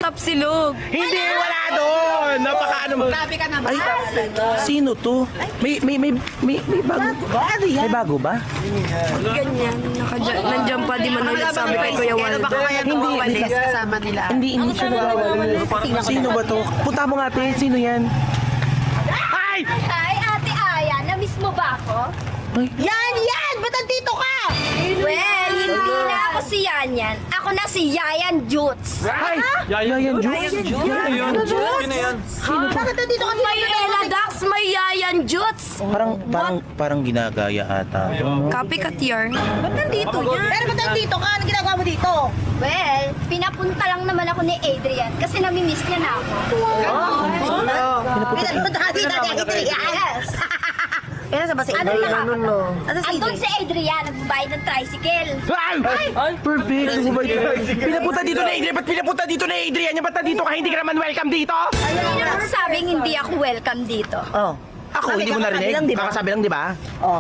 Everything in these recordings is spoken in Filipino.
Tapsilog. Hindi, wala doon. Napaka ano mo. Grabe ka naman. Ay, sino to? May bago ba? May bago ba? Ganyan. Nandiyan pa, di man nagsabi kay Kuya Waldo. Baka kaya Hindi, kasama nila. Hindi siya nagawali. Sino ba to? Punta mo nga, ate. Sino yan? Ay! Ay, Ate Aya, na-miss mo ba ako? Yan! Ba't nandito ka? Well, hindi na ako si Yanyan. Ako na si Yayan Jutes. Ay! Yayan Juice? Bakit nandito ka? May Ella Dax, may Yayan Jutes. Parang ginagaya ata. Copycat yarn. Ba't nandito yan? Pero ba't nandito ka? Anong ginagawa mo dito? Well, pinapunta lang naman ako ni Adrian kasi namimiss niya na ako. Pinapunta ka dito, Yes. Kaya sa ba si Ano na? Ano si Andun si Adrian, nagbabayad ng tricycle. Ay! Perfect! Pinapunta dito na Adrian! Ba't pinapunta dito na Adrian? Ba't nandito ka? Hindi ka naman welcome dito? Hindi naman sabing hindi ako welcome dito. Oh. Ako, hindi mo kakasabi lang, narinig. di ba? Kakasabi lang, di ba?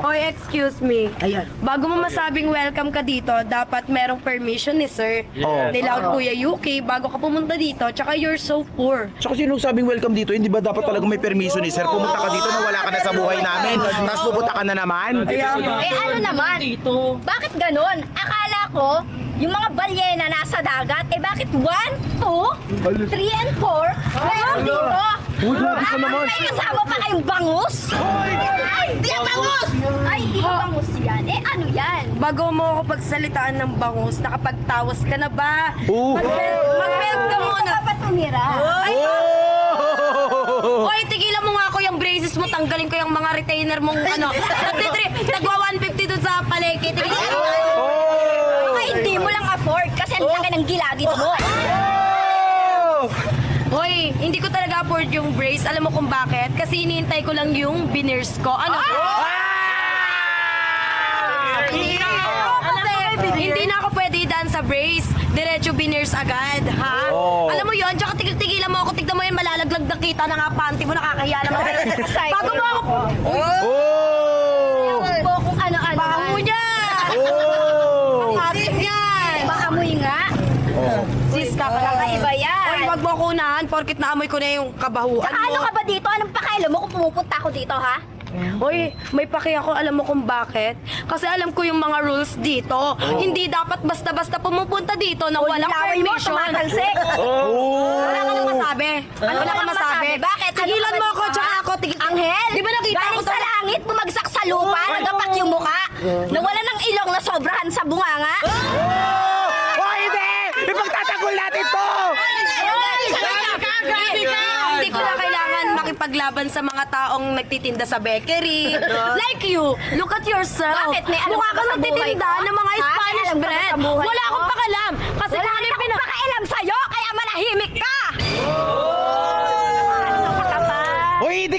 Oy, excuse me. Ayun. Bago mo masabing welcome ka dito, dapat merong permission ni sir. Oo. Ni Loud Kuya Yuki, bago ka pumunta dito. Tsaka you're so poor. Tsaka sino sabing welcome dito? Hindi ba dapat talaga may permiso ni sir? Pumunta ka dito na wala ka na sa buhay namin. Tapos pupunta ka na naman. Eh ano naman? Bakit ganun? Akala ko, yung mga balyena nasa dagat, eh bakit 1, 2, 3, and 4? Meron dito! Uy, grabe ka naman. May kasama pa kayong bangus? Ay, di yan bangus! Ay, di bangus yan. Eh ano yan? Bago mo ako pagsalitaan ng bangus, nakapagtawas ka na ba? Oo. Mag-melt ka muna. Ano pa tumira? Ay, Oh! Hoy, tigilan mo nga ako yung braces mo, tanggalin ko yung mga retainer mong ano. Nagwa 150 dun sa palengke. Tigilan mo. Ay, hindi mo lang afford kasi ang laki ng gilagid mo. Hoy, hindi ko talaga afford yung brace. Alam mo kung bakit? Kasi hinihintay ko lang yung veneers ko. Ano? Hindi na ako pwede daan sa brace. Diretso veneers agad, ha? Oh. Alam mo yon, tsaka tigilan mo ako. Tignan mo yan, malalaglag na kita na nga panty mo. Nakakahiya naman. Bago mo ako... Oh! Ko kung ano-ano. Baka mo niya! Oh! Ang asin yan! Paamoy nga. Sis ka pala. Kakaiba yan. Hoy, wag mo ako unahan, porkit naamoy ko na yung kabahuan Tsaka ano mo. ka ba dito? Anong pakialam mo kung pumupunta ako dito, ha? Hoy, may paki ako, alam mo kung bakit? Kasi alam ko yung mga rules dito. Hindi dapat basta-basta pumupunta dito na walang Laway mo, permission. tumatalsik. Oh! Wala ka nang masabi. Wala ka masabi. Bakit? Tigilan mo ako, tsaka ako. Anghel! Di ba nakita Galing ko to? sa langit, bumagsak sa lupa, nagapak yung muka. Nawala ng ilong na sobrahan sa bunganga. Oh, hindi! Ipagtatanggol natin to! Hindi ko na kailangan makipaglaban sa mga taong nagtitinda sa bakery. Like you, look at yourself. Bakit? May alam Mukha ka ba kang sa buhay nagtitinda ko? ng mga Ha? May Spanish alam ka ba bread. sa buhay Wala ko? akong pakalam. Kasi Wala kung ano yung akong pakialam sa'yo.